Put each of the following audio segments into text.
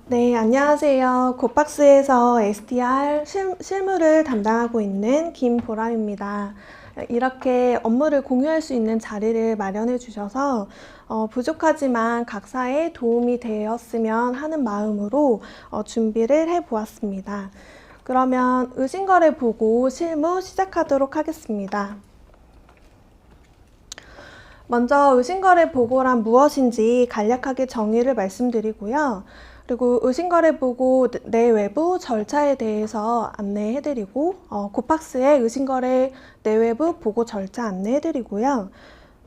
네, 안녕하세요. 곱박스에서 STR 실무를 담당하고 있는 김보람입니다. 이렇게 업무를 공유할 수 있는 자리를 마련해 주셔서 부족하지만 각사에 도움이 되었으면 하는 마음으로 준비를 해 보았습니다. 그러면 의심거래 보고 실무 시작하도록 하겠습니다. 먼저 의심거래 보고란 무엇인지 간략하게 정의를 말씀드리고요. 그리고 의심거래 보고 내외부 절차에 대해서 안내해드리고 곱박스의 의심거래 내외부 보고 절차 안내해드리고요.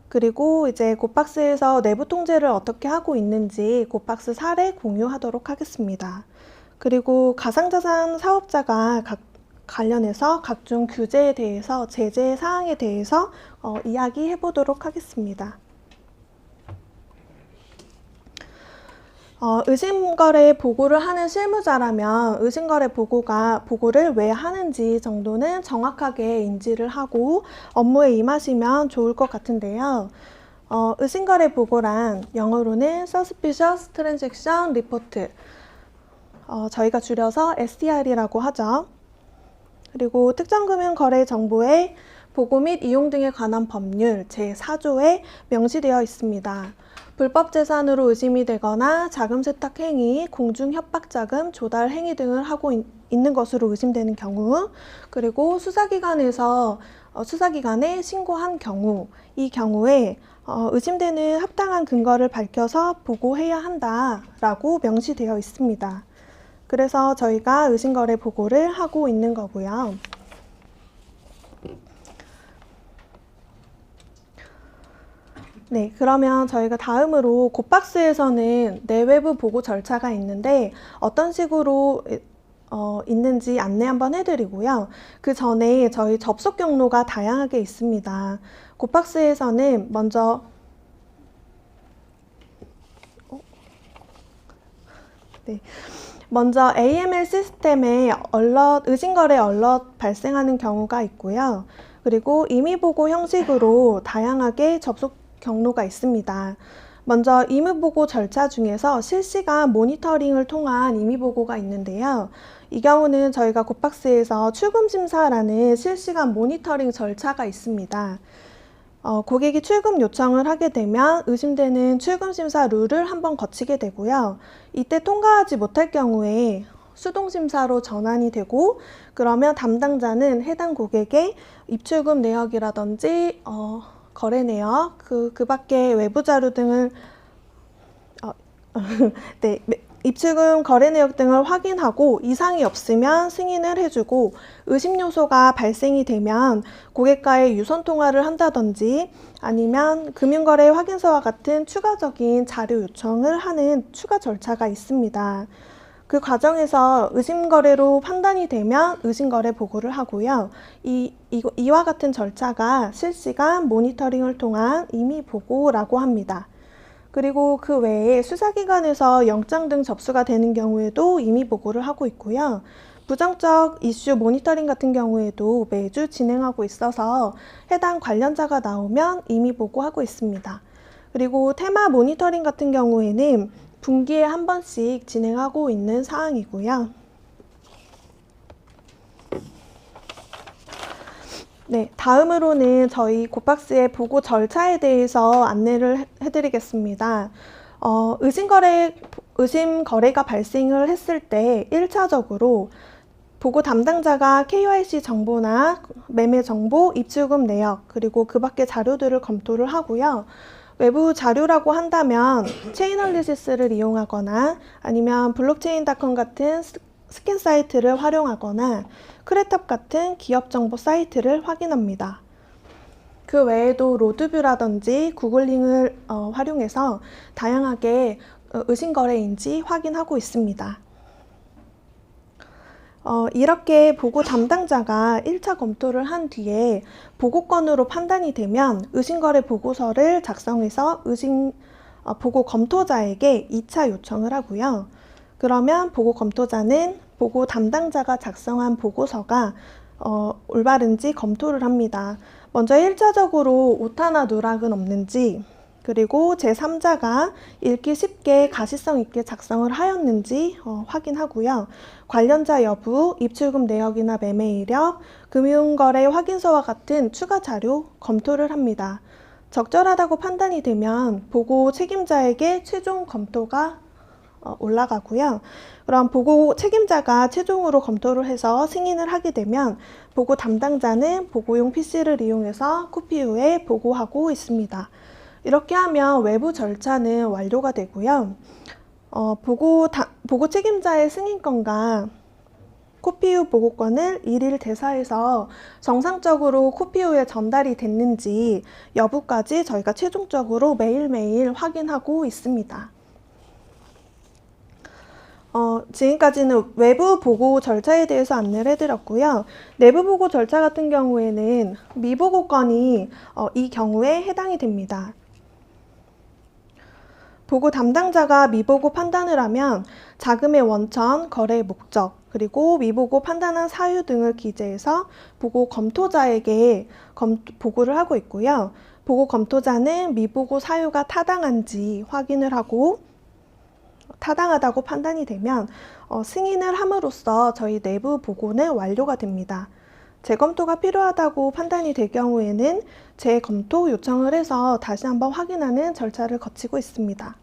그리고 이제 곱박스에서 내부 통제를 어떻게 하고 있는지 곱박스 사례 공유하도록 하겠습니다. 그리고 가상자산 사업자가 관련해서 각종 규제에 대해서 제재 사항에 대해서 이야기해 보도록 하겠습니다. 의심거래 보고를 하는 실무자라면 의심거래 보고를 왜 하는지 정도는 정확하게 인지를 하고 업무에 임하시면 좋을 것 같은데요. 의심거래 보고란 영어로는 Suspicious Transaction Report, 저희가 줄여서 STR이라고 하죠. 그리고 특정금융거래 정보의 보고 및 이용 등에 관한 법률 제4조에 명시되어 있습니다. 불법 재산으로 의심이 되거나 자금 세탁 행위, 공중 협박 자금 조달 행위 등을 하고 있는 것으로 의심되는 경우, 그리고 수사기관에 신고한 경우, 이 경우에 의심되는 합당한 근거를 밝혀서 보고해야 한다라고 명시되어 있습니다. 그래서 저희가 의심거래 보고를 하고 있는 거고요. 네, 그러면 저희가 다음으로 곱박스에서는 내외부 보고 절차가 있는데 어떤 식으로 있는지 안내 한번 해드리고요. 그 전에 저희 접속 경로가 다양하게 있습니다. 곱박스에서는 먼저 AML 시스템에 의심거래 얼럿 발생하는 경우가 있고요. 그리고 임의보고 형식으로 다양하게 접속 경로가 있습니다. 먼저 임의보고 절차 중에서 실시간 모니터링을 통한 임의보고가 있는데요. 이 경우는 저희가 곱박스에서 출금심사라는 실시간 모니터링 절차가 있습니다. 고객이 출금 요청을 하게 되면 의심되는 출금심사 룰을 한번 거치게 되고요. 이때 통과하지 못할 경우에 수동심사로 전환이 되고, 그러면 담당자는 해당 고객의 입출금 내역이라든지 거래 내역, 그 밖에 외부 자료 등을 네, 입출금 거래 내역 등을 확인하고 이상이 없으면 승인을 해주고, 의심 요소가 발생이 되면 고객과의 유선 통화를 한다든지 아니면 금융거래 확인서와 같은 추가적인 자료 요청을 하는 추가 절차가 있습니다. 그 과정에서 의심거래로 판단이 되면 의심거래 보고를 하고요. 이와 같은 절차가 실시간 모니터링을 통한 임의보고라고 합니다. 그리고 그 외에 수사기관에서 영장 등 접수가 되는 경우에도 임의보고를 하고 있고요. 부정적 이슈 모니터링 같은 경우에도 매주 진행하고 있어서 해당 관련자가 나오면 임의보고하고 있습니다. 그리고 테마 모니터링 같은 경우에는 분기에 한 번씩 진행하고 있는 사항이고요. 네, 다음으로는 저희 곱박스의 보고 절차에 대해서 안내를 해드리겠습니다. 의심거래가 발생을 했을 때 1차적으로 보고 담당자가 KYC 정보나 매매 정보, 입출금 내역, 그리고 그 밖의 자료들을 검토를 하고요. 외부 자료라고 한다면 체인얼리시스를 이용하거나 아니면 블록체인닷컴 같은 스캔 사이트를 활용하거나 크레탑 같은 기업 정보 사이트를 확인합니다. 그 외에도 로드뷰라든지 구글링을 활용해서 다양하게 의심거래인지 확인하고 있습니다. 이렇게 보고 담당자가 1차 검토를 한 뒤에 보고건으로 판단이 되면 의심거래 보고서를 작성해서 보고 검토자에게 2차 요청을 하고요. 그러면 보고 검토자는 보고 담당자가 작성한 보고서가 올바른지 검토를 합니다. 먼저 1차적으로 오타나 누락은 없는지, 그리고 제3자가 읽기 쉽게 가시성 있게 작성을 하였는지 확인하고요. 관련자 여부, 입출금 내역이나 매매 이력, 금융거래 확인서와 같은 추가 자료 검토를 합니다. 적절하다고 판단이 되면 보고 책임자에게 최종 검토가 올라가고요. 그럼 보고 책임자가 최종으로 검토를 해서 승인을 하게 되면 보고 담당자는 보고용 PC를 이용해서 코피 후에 보고하고 있습니다. 이렇게 하면 외부 절차는 완료가 되고요. 보고 책임자의 승인권과 코피 후 보고권을 일일 대사해서 정상적으로 코피 후에 전달이 됐는지 여부까지 저희가 최종적으로 매일매일 확인하고 있습니다. 지금까지는 외부 보고 절차에 대해서 안내를 해드렸고요. 내부 보고 절차 같은 경우에는 미보고권이 이 경우에 해당이 됩니다. 보고 담당자가 미보고 판단을 하면 자금의 원천, 거래의 목적, 그리고 미보고 판단한 사유 등을 기재해서 보고 검토자에게 보고를 하고 있고요. 보고 검토자는 미보고 사유가 타당한지 확인을 하고 타당하다고 판단이 되면 승인을 함으로써 저희 내부 보고는 완료가 됩니다. 재검토가 필요하다고 판단이 될 경우에는 재검토 요청을 해서 다시 한번 확인하는 절차를 거치고 있습니다.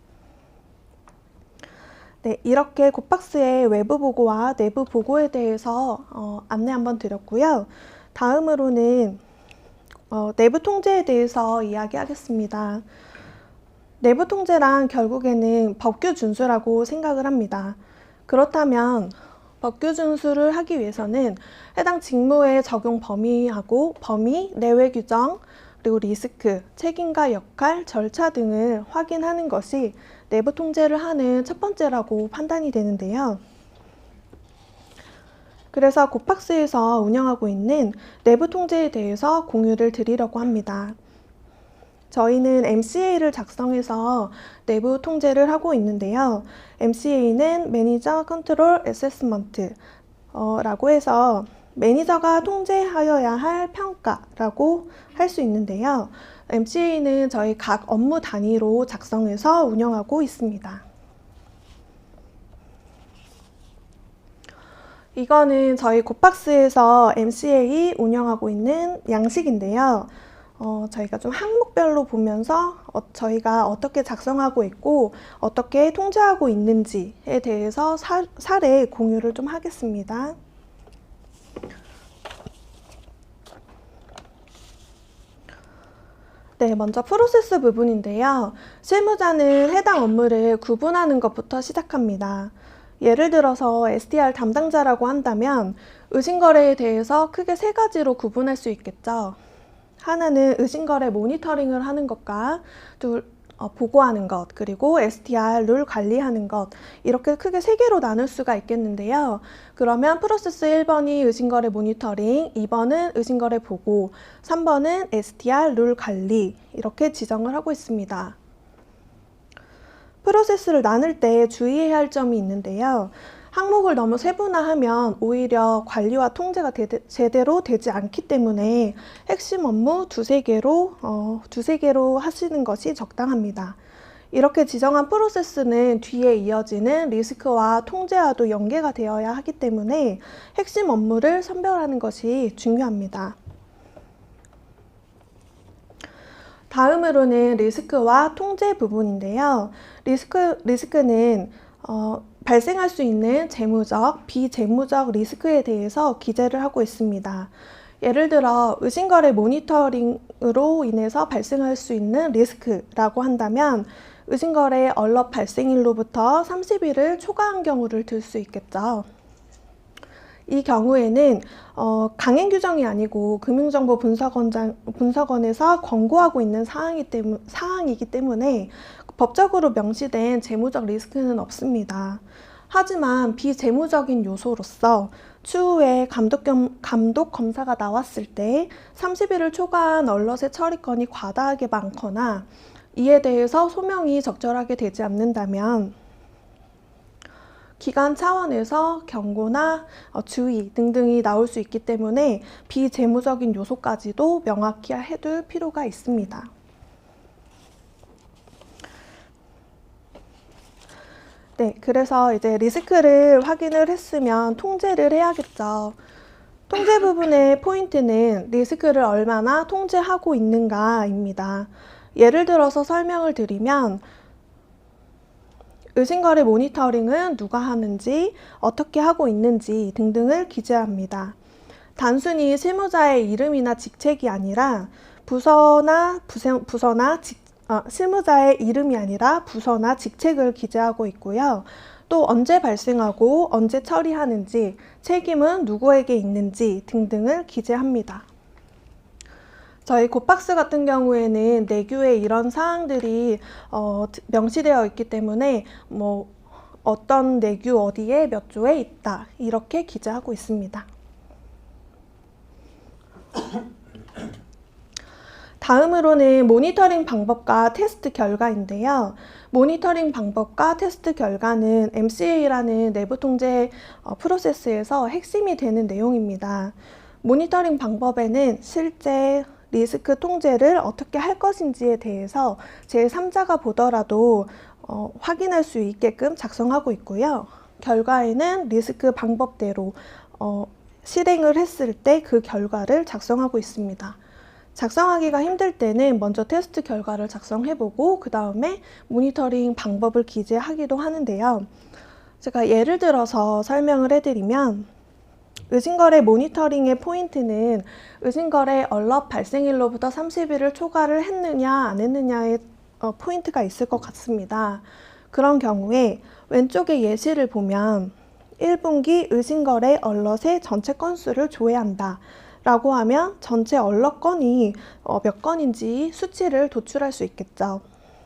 네, 이렇게 곱박스의 외부 보고와 내부 보고에 대해서 안내 한번 드렸고요. 다음으로는 내부 통제에 대해서 이야기하겠습니다. 내부 통제란 결국에는 법규 준수라고 생각을 합니다. 그렇다면 법규 준수를 하기 위해서는 해당 직무의 적용 범위하고 범위, 내외 규정, 그리고 리스크, 책임과 역할, 절차 등을 확인하는 것이 내부 통제를 하는 첫 번째라고 판단이 되는데요. 그래서 곱박스에서 운영하고 있는 내부 통제에 대해서 공유를 드리려고 합니다. 저희는 MCA를 작성해서 내부 통제를 하고 있는데요. MCA는 매니저 컨트롤 애세스먼트 라고 해서 매니저가 통제하여야 할 평가라고 할 수 있는데요. MCA는 저희 각 업무 단위로 작성해서 운영하고 있습니다. 이거는 저희 곱박스에서 MCA 운영하고 있는 양식인데요. 저희가 좀 항목별로 보면서 저희가 어떻게 작성하고 있고 어떻게 통제하고 있는지에 대해서 사례 공유를 좀 하겠습니다. 네, 먼저 프로세스 부분인데요. 실무자는 해당 업무를 구분하는 것부터 시작합니다. 예를 들어서 SDR 담당자라고 한다면 의심거래에 대해서 크게 세 가지로 구분할 수 있겠죠. 하나는 의심거래 모니터링을 하는 것과 보고하는 것, 그리고 SDR 룰 관리하는 것, 이렇게 크게 세 개로 나눌 수가 있겠는데요. 그러면 프로세스 1번이 의심거래 모니터링, 2번은 의심거래 보고, 3번은 SDR 룰 관리, 이렇게 지정을 하고 있습니다. 프로세스를 나눌 때 주의해야 할 점이 있는데요. 항목을 너무 세분화하면 오히려 관리와 통제가 제대로 되지 않기 때문에 핵심 업무 두세 개로 하시는 것이 적당합니다. 이렇게 지정한 프로세스는 뒤에 이어지는 리스크와 통제와도 연계가 되어야 하기 때문에 핵심 업무를 선별하는 것이 중요합니다. 다음으로는 리스크와 통제 부분인데요. 리스크는 발생할 수 있는 재무적, 비재무적 리스크에 대해서 기재를 하고 있습니다. 예를 들어 의심거래 모니터링으로 인해서 발생할 수 있는 리스크라고 한다면 의심거래 얼럿 발생일로부터 30일을 초과한 경우를 들 수 있겠죠. 이 경우에는 강행 규정이 아니고 금융정보분석원에서 권고하고 있는 사항이기 때문에 법적으로 명시된 재무적 리스크는 없습니다. 하지만 비재무적인 요소로서 추후에 감독 검사가 나왔을 때 30일을 초과한 얼럿의 처리건이 과다하게 많거나 이에 대해서 소명이 적절하게 되지 않는다면 기관 차원에서 경고나 주의 등등이 나올 수 있기 때문에 비재무적인 요소까지도 명확히 해둘 필요가 있습니다. 네, 그래서 이제 리스크를 확인을 했으면 통제를 해야겠죠. 통제 부분의 포인트는 리스크를 얼마나 통제하고 있는가입니다. 예를 들어서 설명을 드리면 의심거래 모니터링은 누가 하는지, 어떻게 하고 있는지 등등을 기재합니다. 단순히 실무자의 이름이나 직책이 아니라 실무자의 이름이 아니라 부서나 직책을 기재하고 있고요. 또 언제 발생하고 언제 처리하는지, 책임은 누구에게 있는지 등등을 기재합니다. 저희 곱박스 같은 경우에는 내규에 이런 사항들이 명시되어 있기 때문에 어떤 내규 어디에 몇 조에 있다 이렇게 기재하고 있습니다. 다음으로는 모니터링 방법과 테스트 결과인데요. 모니터링 방법과 테스트 결과는 MCA라는 내부 통제 프로세스에서 핵심이 되는 내용입니다. 모니터링 방법에는 실제 리스크 통제를 어떻게 할 것인지에 대해서 제3자가 보더라도 확인할 수 있게끔 작성하고 있고요. 결과에는 리스크 방법대로 실행을 했을 때 그 결과를 작성하고 있습니다. 작성하기가 힘들 때는 먼저 테스트 결과를 작성해보고 그 다음에 모니터링 방법을 기재하기도 하는데요. 제가 예를 들어서 설명을 해드리면 의심거래 모니터링의 포인트는 의심거래 얼럿 발생일로부터 30일을 초과를 했느냐 안 했느냐의 포인트가 있을 것 같습니다. 그런 경우에 왼쪽의 예시를 보면 1분기 의심거래 얼럿의 전체 건수를 조회한다 라고 하면 전체 얼럿 건이 몇 건인지 수치를 도출할 수 있겠죠.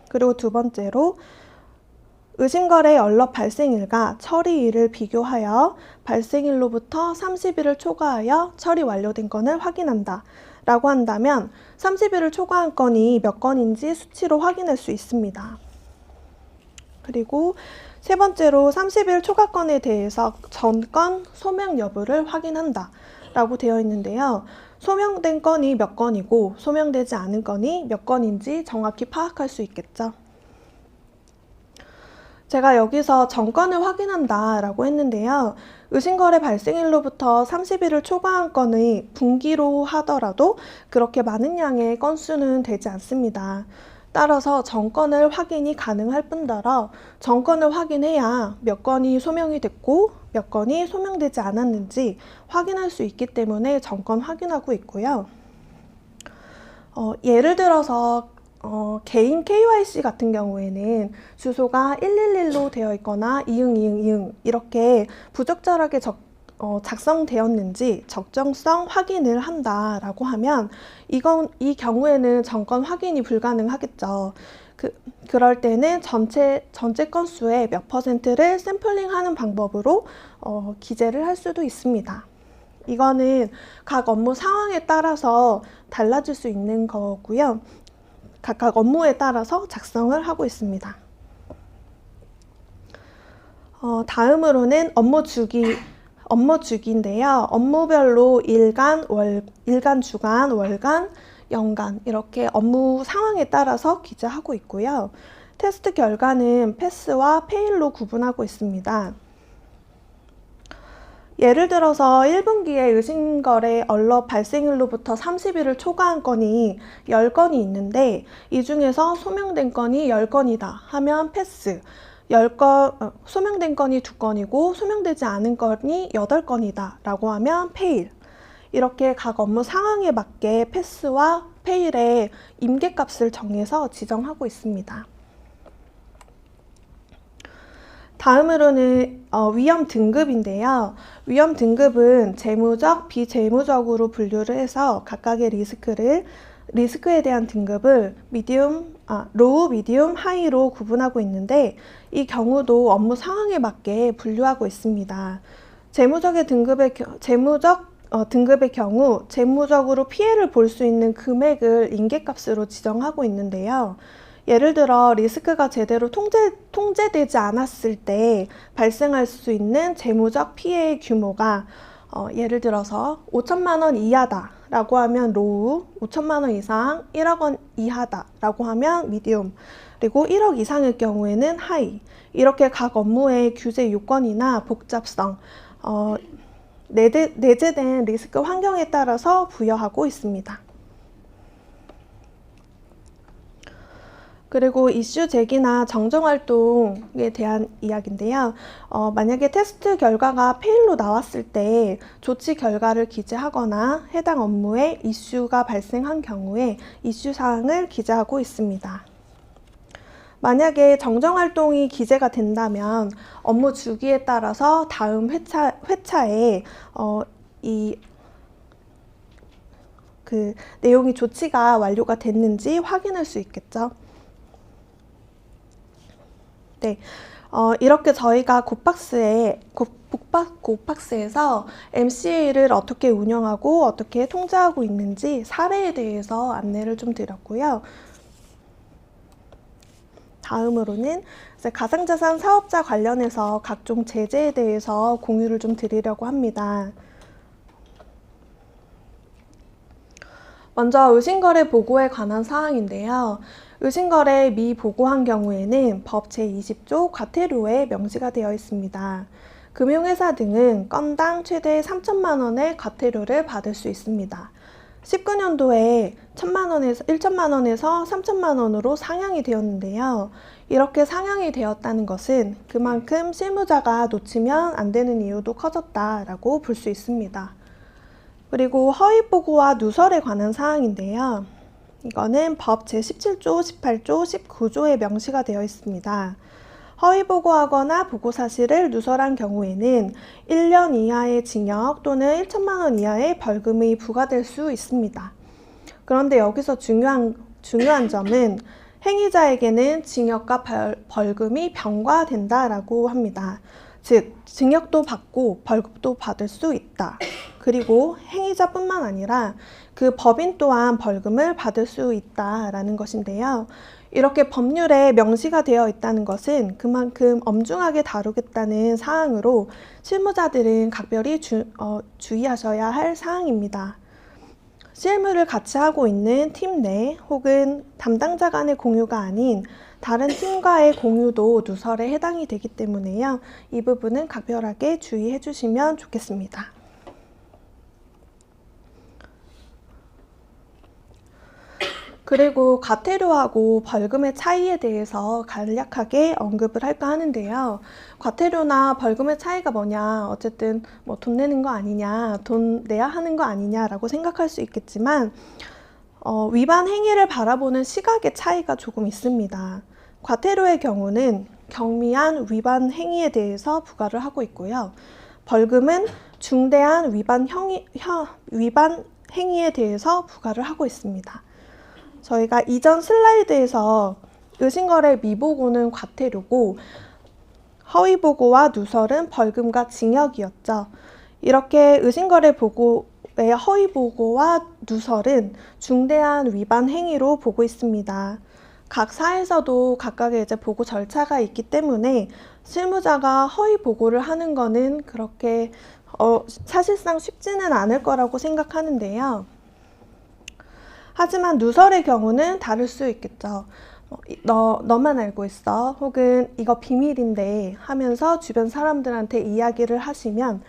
그리고 두 번째로 의심거래 얼럿 발생일과 처리일을 비교하여 발생일로부터 30일을 초과하여 처리 완료된 건을 확인한다 라고 한다면 30일을 초과한 건이 몇 건인지 수치로 확인할 수 있습니다. 그리고 세 번째로 30일 초과 건에 대해서 전건 소명 여부를 확인한다 라고 되어 있는데요. 소명된 건이 몇 건이고 소명되지 않은 건이 몇 건인지 정확히 파악할 수 있겠죠. 제가 여기서 전건을 확인한다 라고 했는데요. 의심거래 발생일로부터 30일을 초과한 건의 분기로 하더라도 그렇게 많은 양의 건수는 되지 않습니다. 따라서 전건을 확인이 가능할 뿐더러 전건을 확인해야 몇 건이 소명이 됐고 몇 건이 소명되지 않았는지 확인할 수 있기 때문에 전건 확인하고 있고요. 예를 들어서 개인 KYC 같은 경우에는 주소가 111로 되어 있거나 이응 이렇게 부적절하게 작성되었는지 적정성 확인을 한다라고 하면 이 경우에는 전건 확인이 불가능하겠죠. 그럴 때는 전체 건수의 몇 %를 샘플링하는 방법으로 기재를 할 수도 있습니다. 이거는 각 업무 상황에 따라서 달라질 수 있는 거고요. 각각 업무에 따라서 작성을 하고 있습니다. 다음으로는 업무 주기인데요. 업무별로 일간, 주간, 월간, 연간 이렇게 업무 상황에 따라서 기재하고 있고요. 테스트 결과는 패스와 페일로 구분하고 있습니다. 예를 들어서 1분기에 의심거래 얼럿 발생일로부터 30일을 초과한 건이 10건이 있는데 이 중에서 소명된 건이 10건이다 하면 패스, 소명된 건이 2건이고 소명되지 않은 건이 8건이다 라고 하면 페일. 이렇게 각 업무 상황에 맞게 패스와 페일의 임계값을 정해서 지정하고 있습니다. 다음으로는 위험 등급인데요. 위험 등급은 재무적, 비재무적으로 분류를 해서 각각의 리스크에 대한 등급을 로우, 미디움, 하이로 구분하고 있는데 이 경우도 업무 상황에 맞게 분류하고 있습니다. 재무적 등급의 경우 재무적으로 피해를 볼 수 있는 금액을 임계값으로 지정하고 있는데요. 예를 들어 리스크가 제대로 통제되지 않았을 때 발생할 수 있는 재무적 피해의 규모가 예를 들어서 5천만 원 이하다 라고 하면 로우, 5천만 원 이상, 1억 원 이하다 라고 하면 미디움, 그리고 1억 이상일 경우에는 하이. 이렇게 각 업무의 규제 요건이나 복잡성, 내재된 리스크 환경에 따라서 부여하고 있습니다. 그리고 이슈 제기나 정정활동에 대한 이야기인데요. 만약에 테스트 결과가 페일로 나왔을 때 조치 결과를 기재하거나 해당 업무에 이슈가 발생한 경우에 이슈 사항을 기재하고 있습니다. 만약에 정정활동이 기재가 된다면 업무 주기에 따라서 다음 회차에 그 내용이 조치가 완료가 됐는지 확인할 수 있겠죠. 네, 이렇게 저희가 곱박스에서 MCA를 어떻게 운영하고 어떻게 통제하고 있는지 사례에 대해서 안내를 좀 드렸고요. 다음으로는 이제 가상자산 사업자 관련해서 각종 제재에 대해서 공유를 좀 드리려고 합니다. 먼저 의심거래 보고에 관한 사항인데요. 의심거래 미보고한 경우에는 법 제20조 과태료에 명시가 되어 있습니다. 금융회사 등은 건당 최대 3천만 원의 과태료를 받을 수 있습니다. 19년도에 1천만 원에서 3천만 원으로 상향이 되었는데요. 이렇게 상향이 되었다는 것은 그만큼 실무자가 놓치면 안 되는 이유도 커졌다라고 볼 수 있습니다. 그리고 허위보고와 누설에 관한 사항인데요. 이거는 법 제17조, 18조, 19조에 명시가 되어 있습니다. 허위보고하거나 보고사실을 누설한 경우에는 1년 이하의 징역 또는 1천만 원 이하의 벌금이 부과될 수 있습니다. 그런데 여기서 중요한 점은 행위자에게는 징역과 벌금이 병과된다라고 합니다. 즉, 징역도 받고 벌금도 받을 수 있다. 그리고 행위자뿐만 아니라 그 법인 또한 벌금을 받을 수 있다라는 것인데요. 이렇게 법률에 명시가 되어 있다는 것은 그만큼 엄중하게 다루겠다는 사항으로 실무자들은 각별히 주의하셔야 할 사항입니다. 실무를 같이 하고 있는 팀 내 혹은 담당자 간의 공유가 아닌 다른 팀과의 공유도 누설에 해당이 되기 때문에요. 이 부분은 각별하게 주의해 주시면 좋겠습니다. 그리고 과태료하고 벌금의 차이에 대해서 간략하게 언급을 할까 하는데요. 과태료나 벌금의 차이가 뭐냐, 어쨌든 뭐 돈 내는 거 아니냐, 돈 내야 하는 거 아니냐라고 생각할 수 있겠지만 위반 행위를 바라보는 시각의 차이가 조금 있습니다. 과태료의 경우는 경미한 위반 행위에 대해서 부과를 하고 있고요. 벌금은 중대한 위반 행위에 대해서 부과를 하고 있습니다. 저희가 이전 슬라이드에서 의심거래 미보고는 과태료고 허위보고와 누설은 벌금과 징역이었죠. 이렇게 의심거래 보고의 허위보고와 누설은 중대한 위반 행위로 보고 있습니다. 각 사에서도 각각의 이제 보고 절차가 있기 때문에 실무자가 허위보고를 하는 거는 그렇게 사실상 쉽지는 않을 거라고 생각하는데요. 하지만 누설의 경우는 다를 수 있겠죠. 너만 알고 있어. 혹은 이거 비밀인데 하면서 주변 사람들한테 이야기를 하시면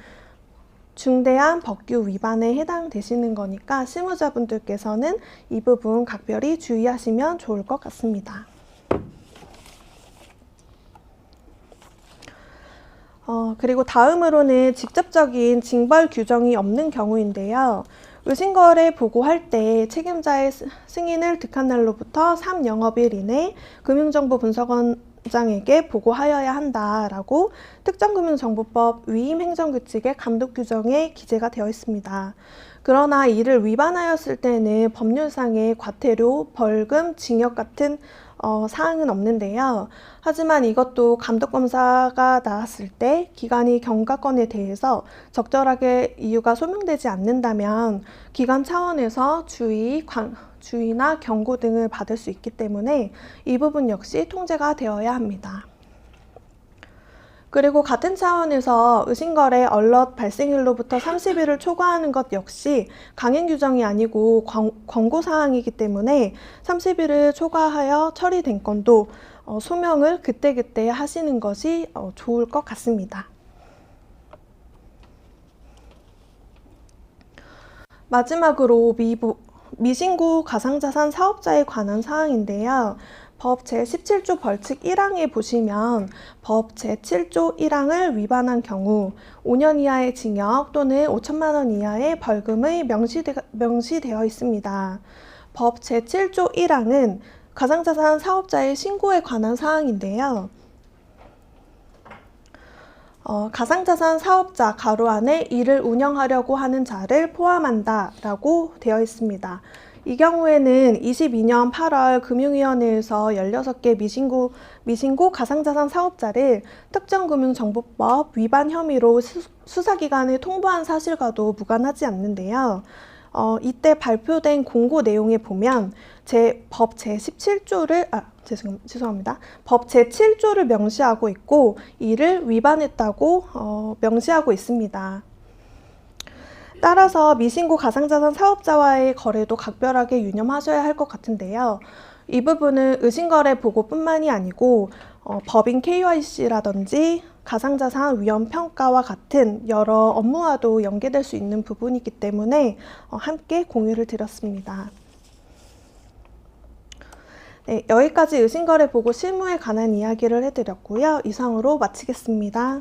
중대한 법규 위반에 해당되시는 거니까 실무자분들께서는 이 부분 각별히 주의하시면 좋을 것 같습니다. 그리고 다음으로는 직접적인 징벌 규정이 없는 경우인데요. 의심거래 보고할 때 책임자의 승인을 득한 날로부터 3영업일 이내 금융정보분석원장에게 보고하여야 한다라고 특정금융정보법 위임행정규칙의 감독규정에 기재가 되어 있습니다. 그러나 이를 위반하였을 때는 법률상의 과태료, 벌금, 징역 같은 사항은 없는데요. 하지만 이것도 감독검사가 나왔을 때 기관이 경과건에 대해서 적절하게 이유가 소명되지 않는다면 기관 차원에서 주의나 경고 등을 받을 수 있기 때문에 이 부분 역시 통제가 되어야 합니다. 그리고 같은 차원에서 의심거래 얼럿 발생일로부터 30일을 초과하는 것 역시 강행 규정이 아니고 권고 사항이기 때문에 30일을 초과하여 처리된 건도 소명을 그때그때 하시는 것이 좋을 것 같습니다. 마지막으로 미신고 가상자산 사업자에 관한 사항인데요. 법 제17조 벌칙 1항에 보시면 법 제7조 1항을 위반한 경우 5년 이하의 징역 또는 5천만 원 이하의 벌금이 명시되어 있습니다. 법 제7조 1항은 가상자산 사업자의 신고에 관한 사항인데요. 가상자산 사업자 가로 안에 이를 운영하려고 하는 자를 포함한다 라고 되어 있습니다. 이 경우에는 22년 8월 금융위원회에서 16개 미신고 가상자산 사업자를 특정금융정보법 위반 혐의로 수사기관에 통보한 사실과도 무관하지 않는데요. 이때 발표된 공고 내용에 보면 법 제17조를 법 제7조를 명시하고 있고 이를 위반했다고 명시하고 있습니다. 따라서 미신고 가상자산 사업자와의 거래도 각별하게 유념하셔야 할 것 같은데요. 이 부분은 의심거래 보고뿐만이 아니고 법인 KYC라든지 가상자산 위험평가와 같은 여러 업무와도 연계될 수 있는 부분이기 때문에 함께 공유를 드렸습니다. 네, 여기까지 의심거래 보고 실무에 관한 이야기를 해드렸고요. 이상으로 마치겠습니다.